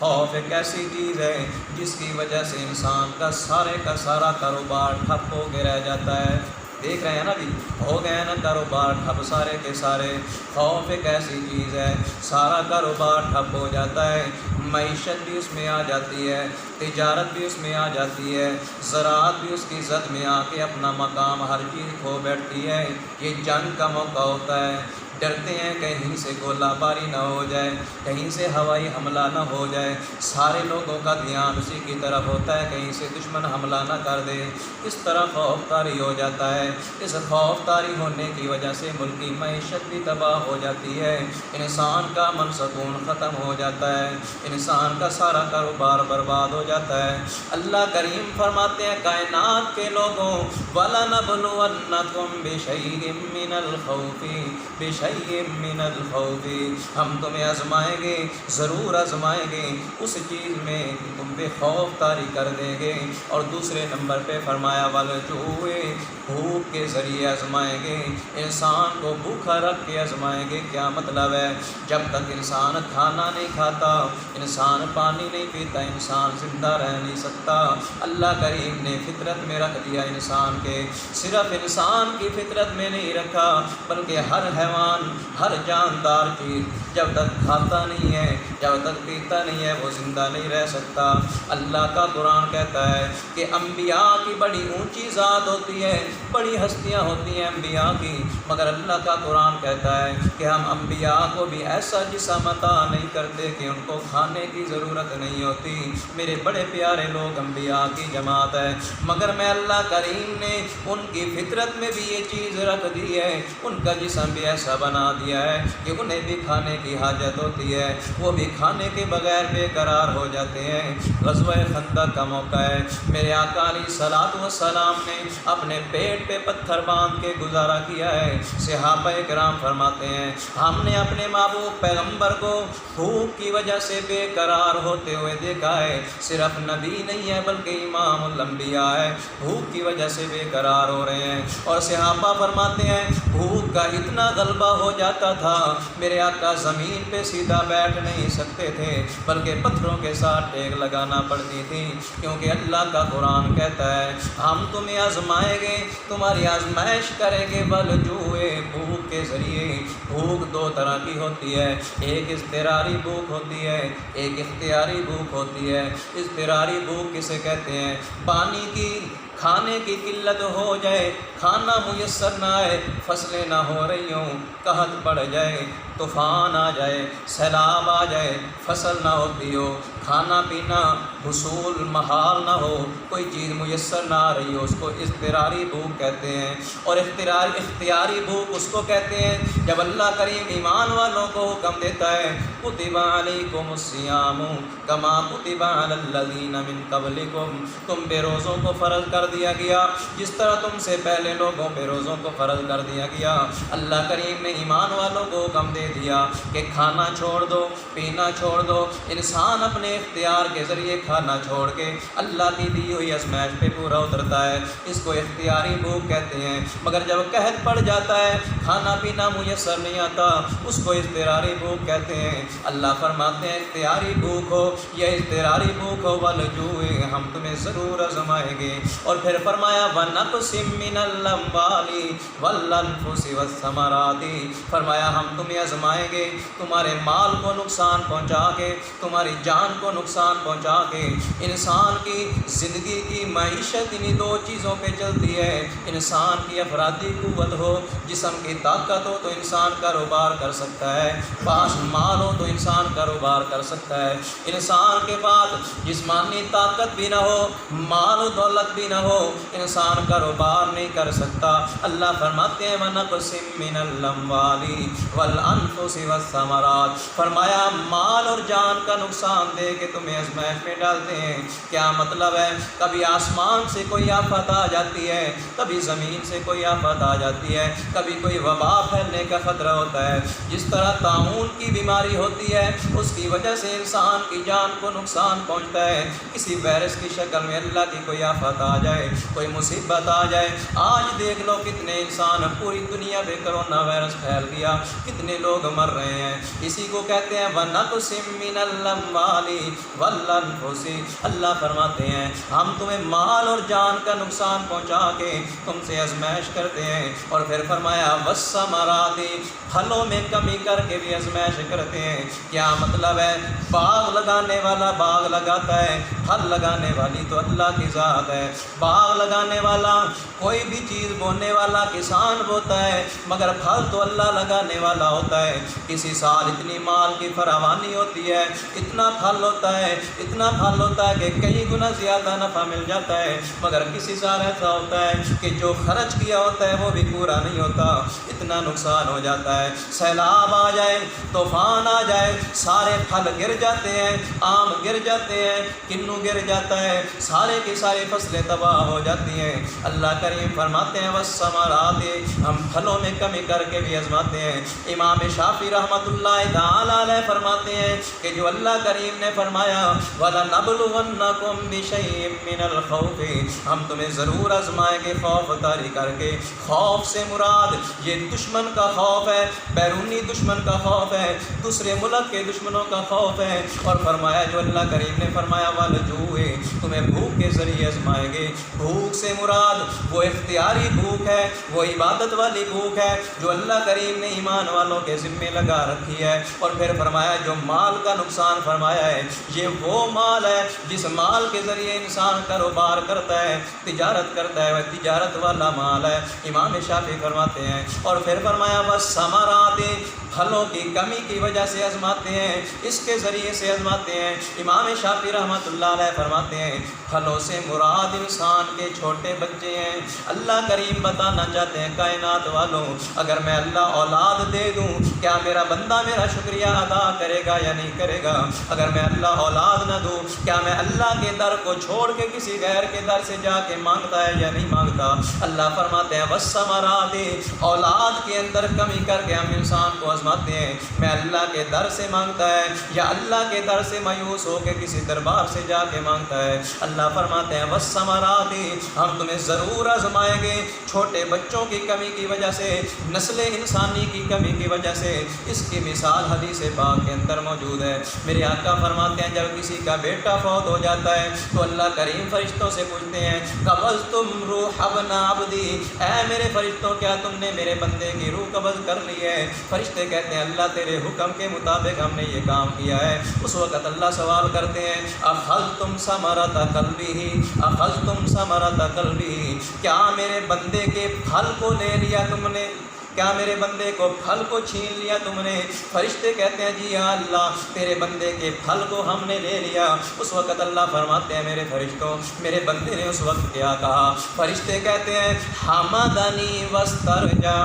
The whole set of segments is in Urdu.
خوف ایک ایسی چیز ہے جس کی وجہ سے انسان کا سارا کاروبار ٹھپ ہو کے رہ جاتا ہے۔ دیکھ رہے ہیں نا بھی، ہو گئے نا کاروبار ٹھپ سارے کے سارے۔ خوف ایک ایسی چیز ہے، سارا کاروبار ٹھپ ہو جاتا ہے، معیشت بھی اس میں آ جاتی ہے، تجارت بھی اس میں آ جاتی ہے، زراعت بھی اس کی زد میں آ کے اپنا مقام ہر چیز کھو بیٹھتی ہے۔ یہ جنگ کا موقع ہوتا ہے، ڈرتے ہیں کہیں سے گولہ باری نہ ہو جائے، کہیں سے ہوائی حملہ نہ ہو جائے، سارے لوگوں کا دھیان اسی کی طرف ہوتا ہے کہیں سے دشمن حملہ نہ کر دے۔ اس طرح خوف طاری ہو جاتا ہے۔ اس خوف طاری ہونے کی وجہ سے ملکی معیشت بھی تباہ ہو جاتی ہے، انسان کا امن سکون ختم ہو جاتا ہے، انسان کا سارا کاروبار برباد ہو جاتا ہے۔ اللہ کریم فرماتے ہیں کائنات کے لوگوں وَلَنَبْلُوَنَّكُمْ بِشَيْءٍ مِّنَ الْخَوْفِ، ہم تمہیں آزمائیں گے، ضرور آزمائیں گے اس چیز میں کہ تم پہ خوف طاری کر دیں گے۔ اور دوسرے نمبر پہ فرمایا وَالْجُوعِ، بھوک کے ذریعے آزمائیں گے، انسان کو بھوکا رکھ کے آزمائیں گے۔ کیا مطلب ہے؟ جب تک انسان کھانا نہیں کھاتا، انسان پانی نہیں پیتا، انسان زندہ رہ نہیں سکتا۔ اللہ کریم نے فطرت میں رکھ دیا انسان کے، صرف انسان کی فطرت میں نہیں رکھا بلکہ ہر حیوان، ہر جاندار چیز جب تک کھاتا نہیں ہے، جب تک پیتا نہیں ہے، وہ زندہ نہیں رہ سکتا۔ اللہ کا قرآن کہتا ہے کہ انبیاء کی بڑی اونچی ذات ہوتی ہے، بڑی ہستیاں ہوتی ہیں انبیاء کی، مگر اللہ کا قرآن کہتا ہے کہ ہم انبیاء کو بھی ایسا جسم عطا نہیں کرتے کہ ان کو کھانے کی ضرورت نہیں ہوتی۔ میرے بڑے پیارے لوگ انبیاء کی جماعت ہے، مگر میں اللہ کریم نے ان کی فطرت میں بھی یہ چیز رکھ دی ہے، ان کا جسم بھی ایسا بنا دیا ہے کہ انہیں بھی کھانے کی حاجت ہوتی ہے، وہ بھی کھانے کے بغیر بے قرار ہو جاتے ہیں۔ غزوہ خندق کا موقع ہے، میرے آقا علیہ الصلوۃ والسلام نے اپنے پیٹ پہ پتھر باندھ کے گزارا کیا ہے۔ صحابہ کرام فرماتے ہیں ہم نے اپنے محبوب پیغمبر کو بھوک کی وجہ سے بے قرار ہوتے ہوئے دیکھا ہے، صرف نبی نہیں ہے بلکہ امام الانبیاء ہے، بھوک کی وجہ سے بے قرار ہو رہے ہیں۔ اور صحابہ فرماتے ہیں بھوک کا اتنا غلبہ ہو جاتا تھا میرے آقا زمین پہ سیدھا بیٹھ نہیں سکتے تھے بلکہ پتھروں کے ساتھ ٹیک لگانا پڑتی تھی، کیونکہ اللہ کا قرآن کہتا ہے ہم تمہیں آزمائیں گے، تمہاری آزمائش کریں گے بالجوع، بھوک کے ذریعے۔ بھوک دو طرح کی ہوتی ہے، ایک اضطراری بھوک ہوتی ہے، ایک اختیاری بھوک ہوتی ہے۔ اضطراری بھوک کسے کہتے ہیں؟ پانی کی، کھانے کی قلت ہو جائے، کھانا میسر نہ آئے، فصلیں نہ ہو رہی ہوں، قحط پڑ جائے، طوفان آ جائے، سیلاب آ جائے، فصل نہ ہوتی ہو، کھانا پینا حصول محال نہ ہو، کوئی چیز میسر نہ آ رہی ہو، اس کو اضطراری بھوک کہتے ہیں۔ اور اختیاری بھوک اس کو کہتے ہیں جب اللہ کریم ایمان والوں کو حکم دیتا ہے کتب علیکم الصیام کما کتب علی الذین من قبلکم، تم پہ روزوں کو فرض کر دیا گیا جس طرح تم سے پہلے لوگوں پہ روزوں کو فرض کر دیا گیا۔ اللہ کریم نے ایمان والوں کو حکم دے دیا کہ کھانا چھوڑ دو، پینا چھوڑ دو۔ انسان اپنے اختیار کے ذریعے کھانا چھوڑ کے اللہ کی دی ہوئی ازمائش پہ پورا اترتا ہے، اس کو اختیاری بھوک کہتے ہیں۔ مگر جب قحط پڑ جاتا ہے، کھانا پینا میسر نہیں آتا، اس کو اضطراری بھوک کہتے ہیں۔ اللہ فرماتے ہیں اختیاری بھوک ہو یا اضطراری بھوک ہو والجوع، ہم تمہیں ضرور آزمائیں گے۔ اور پھر فرمایا وَنَقْصٍ مِّنَ الْأَمْوَالِ وَالْأَنفُسِ وَالثَّمَرَاتِ، فرمایا ہم تمہیں آزمائیں گے، تمہارے مال کو نقصان پہنچا کے، تمہاری جان کو نقصان پہنچا کے۔ انسان کی زندگی کی معیشت انہی دو چیزوں پہ چلتی ہے، انسان کی افرادی قوت ہو، جسم کی طاقت ہو تو انسان کاروبار کر سکتا ہے، پاس مال ہو تو انسان کاروبار کر سکتا ہے۔ انسان کے پاس جسمانی طاقت بھی نہ ہو، مال و دولت بھی نہ ہو، انسان کاروبار نہیں کر سکتا۔ اللہ فرماتے ہیں وَنَقْصٍ مِّنَ الْأَمْوَالِ وَالْأَنفُسِ وَالثَّمَرَاتِ، فرمایا مال اور جان کا نقصان دے کے تمہیں آزمائش میں ڈالتے ہیں۔ کیا مطلب ہے؟ کبھی آسمان سے کوئی آفت آ جاتی ہے، کبھی زمین سے کوئی آفت آ جاتی ہے، کبھی کوئی وبا پھیلنے کا خطرہ ہوتا ہے۔ جس طرح طاعون کی بیماری ہوتی ہے، اس کی وجہ سے انسان کی جان کو نقصان پہنچتا ہے۔ کسی وائرس کی شکل میں اللہ کی کوئی آفت آ جائے، کوئی مصیبت آ جائے، آج دیکھ لو کتنے انسان، پوری دنیا میں کرونا وائرس پھیل گیا، کتنے لوگ مر رہے ہیں. اسی کو کہتے ہیں وَنَقْصٍ مِّنَ الْأَمْوَالِ وَالْأَنفُسِ. اللہ فرماتے ہیں ہم تمہیں مال اور جان کا نقصان پہنچا کے تم سے آزمائش کرتے ہیں. اور پھر فرمایا وَالثَّمَرَاتِ, پھلوں میں کمی کر کے بھی آزمائش کرتے ہیں. کیا مطلب ہے؟ باغ لگانے والا باغ لگاتا ہے, پھل لگانے والی تو اللہ کی ذات ہے. باغ لگانے والا, کوئی بھی چیز بونے والا کسان بوتا ہے, مگر پھل تو اللہ لگانے والا ہوتا ہے. کسی سال اتنی مال کی فراوانی ہوتی ہے, اتنا پھل ہوتا ہے, اتنا پھل ہوتا ہے کہ کئی گنا زیادہ نفع مل جاتا ہے, مگر کسی سال ایسا ہوتا ہے کہ جو خرچ کیا ہوتا ہے وہ بھی پورا نہیں ہوتا, اتنا نقصان ہو جاتا ہے. سیلاب آ جائے, طوفان آ جائے, سارے پھل گر جاتے ہیں, آم گر جاتے ہیں, کنو گر جاتا ہے, سارے کی ساری فصلیں تباہ ہو جاتی ہیں. اللہ کریم فرماتے ہیں وَالثَّمَرَاتِ, ہم پھلوں میں کمی کر کے بھی آزماتے ہیں. امام شافعی رحمۃ اللہ تعالی علیہ فرماتے ہیں کہ جو اللہ کریم نے فرمایا وَلَنَبْلُوَنَّكُمْ بِشَيْءٍ مِّنَ الْخَوْفِ, ہم تمہیں ضرور آزمائیں گے خوف طاری کر کے. خوف سے مراد یہ دشمن کا خوف ہے, بیرونی دشمن کا خوف ہے, دوسرے ملک کے دشمنوں کا خوف ہے. اور فرمایا جو اللہ کریم نے فرمایا وَالْجُوعِ, تمہیں بھوک کے ذریعے آزمائیں گے. بھوک سے مراد وہ اختیاری بھوک ہے, وہ عبادت والی بھوک ہے جو اللہ کریم نے ایمان والوں کے ذمے لگا رکھی ہے. اور پھر فرمایا جو مال کا نقصان فرمایا ہے یہ وہ مال ہے جس مال کے ذریعے انسان کاروبار کرتا ہے, تجارت کرتا ہے, وہ تجارت والا مال ہے. امام شافعی فرماتے ہیں. اور پھر فرمایا وَالثَّمَرَاتِ, پھلوں کی کمی کی وجہ سے آزماتے ہیں, اس کے ذریعے سے آزماتے ہیں. امام شافعی رحمۃ اللہ علیہ فرماتے ہیں پھلوں سے مراد انسان کے چھوٹے بچے ہیں. اللہ کریم بتانا چاہتے ہیں کائنات والوں, اگر میں اللہ اولاد دے دوں کیا میرا بندہ میرا شکریہ ادا کرے گا یا نہیں کرے گا؟ اگر میں اللہ اولاد نہ دوں کیا میں اللہ کے در کو چھوڑ کے کسی غیر کے در سے جا کے مانگتا ہے یا نہیں مانگتا؟ اللہ فرماتے ہیں وَالثَّمَرَاتِ, اولاد کے اندر کمی کر کے ہم انسان کو آزماتے ہیں. میں اللہ کے در سے مانگتا ہے یا اللہ کے در سے مایوس ہو کے کسی دربار سے جا کے مانگتا ہے. اللہ فرماتے ہیں وَالثَّمَرَاتِ, ہم تمہیں ضرور آزمائیں گے چھوٹے بچوں کی کمی کی وجہ سے, نسل انسانی کی کمی کی وجہ سے. اس کی مثال حدیث پاک کے اندر موجود ہے. میرے آقا فرماتے ہیں جب کسی کا بیٹا فوت ہو جاتا ہے تو اللہ کریم فرشتوں سے پوچھتے ہیں قبضتم روح ابن عبدی, اے میرے فرشتوں کیا تم نے میرے بندے کی روح قبض کر لی ہے؟ فرشتے کہتے ہیں اللہ تیرے حکم کے مطابق ہم نے یہ کام کیا ہے. اس وقت اللہ سوال کرتے ہیں اخذتم ثمرۃ قلبہ, اخذتم ثمرۃ قلبہ, کیا میرے بندے کے پھل کو لے لیا تم نے؟ کیا میرے بندے کو پھل کو چھین لیا تم نے؟ فرشتے کہتے ہیں جی ہاں اللہ, تیرے بندے کے پھل کو ہم نے لے لیا. اس وقت اللہ فرماتے ہیں میرے فرشتوں, میرے بندے نے اس وقت کیا کہا؟ فرشتے کہتے ہیں حمدنی واسترجا,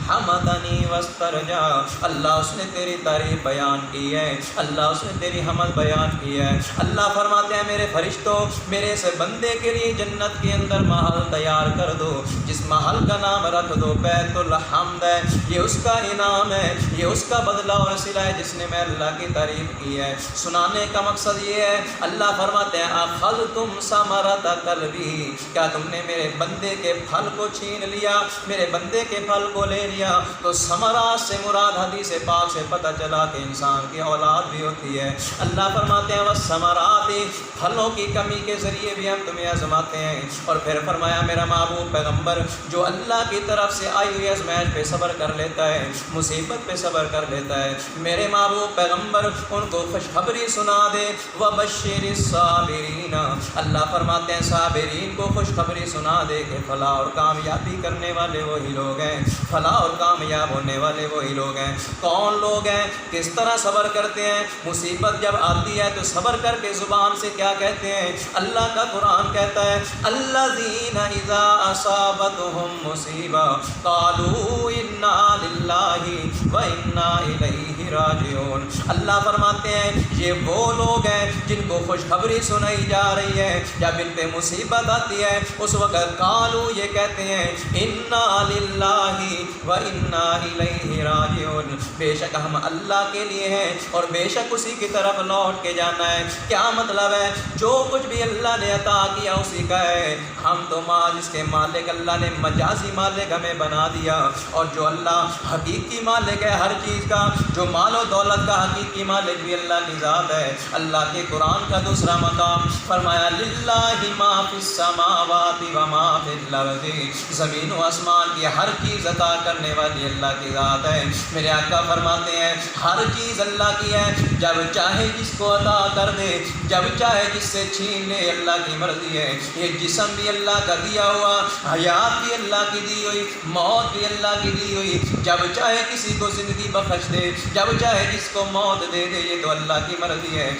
حمدنی واسترجا, اللہ اس نے تیری تعریف بیان کی ہے, اللہ اس نے تیری حمد بیان کی ہے. اللہ فرماتے ہیں میرے فرشتوں, میرے سے بندے کے لیے جنت کے اندر محل تیار کر دو, جس محل کا نام رکھ دو بیت الحمد ہے. یہ اس کا انعام ہے, یہ اس کا بدلہ اور صلہ ہے جس نے میں اللہ کی تعریف کی ہے. سنانے کا مقصد یہ ہے, اللہ فرماتے ہیں اخذتم ثمرۃ قلبہ, کیا تم نے میرے بندے کے پھل کو چھین لیا, میرے بندے کے پھل کو لے لیا؟ تو ثمرات سے مراد حدیث پاک سے پتہ چلا کہ انسان کی اولاد بھی ہوتی ہے. اللہ فرماتے ہیں وَالثَّمَرَاتِ, پھلوں کی کمی کے ذریعے بھی ہم تمہیں آزماتے ہیں. اور پھر فرمایا میرا محبوب پیغمبر جو اللہ کی طرف سے آئی ہوئی آزمائش پہ صبر کر لیتا ہے, مصیبت پہ صبر کر لیتا ہے, میرے محبوب پیغمبر ان کو خوشخبری سنا دے وَبَشِّرِ الصَّابِرِينَ, اللہ فرماتے ہیں صابرین کو خوشخبری سنا دے کہ فلاح اور کامیابی کرنے والے وہی لوگ ہیں, فلاح اور کامیاب ہونے والے وہی لوگ ہیں. کون لوگ ہیں, کس طرح صبر کرتے ہیں؟ مصیبت جب آتی ہے تو صبر کر کے زبان سے کیا کہتے ہیں؟ اللہ کا قرآن کہتا ہے الذین اذا اصابتہم مصیبہ قالوا انا للہ و انا الیہ راجعون. اللہ فرماتے ہیں یہ وہ لوگ ہیں جن کو خوشخبری سنائی جا رہی ہے، جب ان پہ مصیبت آتی ہے اس وقت قالو یہ کہتے ہیں انا للہ و انا الیہ راجعون، بے شک ہم اللہ کے لیے ہیں اور بے شک اسی کی طرف لوٹ کے جانا ہے۔ کیا مطلب ہے؟ جو کچھ بھی اللہ نے عطا کیا اسی کا ہے، ہم تو مال اس کے مالک، اللہ نے مجازی مالک ہمیں بنا دیا، اور جو اللہ حقیقی مالک ہے ہر چیز کا، جو مال و دولت کا حقیقی مالک بھی اللہ کی ذات ہے۔ اللہ کے قرآن کا دوسرا مقام فرمایا للہ ما فی السماوات و ما فی الارض، زمین و آسمان کی ہر چیز عطا کرنے والی اللہ کی ذات ہے۔ میرے آقا فرماتے ہیں ہر چیز اللہ کی ہے، جب چاہے جس کو عطا کر دے، جب چاہے جس سے چھین لے، اللہ کی مرضی ہے۔ یہ جسم بھی اللہ کا دیا ہوا، حیات بھی اللہ کی دی ہوئی، موت بھی اللہ کی دی ہوئی، جب چاہے کسی کو زندگی بخش دے، جب چاہے جس کو موت دے دے، یہ تو اللہ کی مرضی ہے۔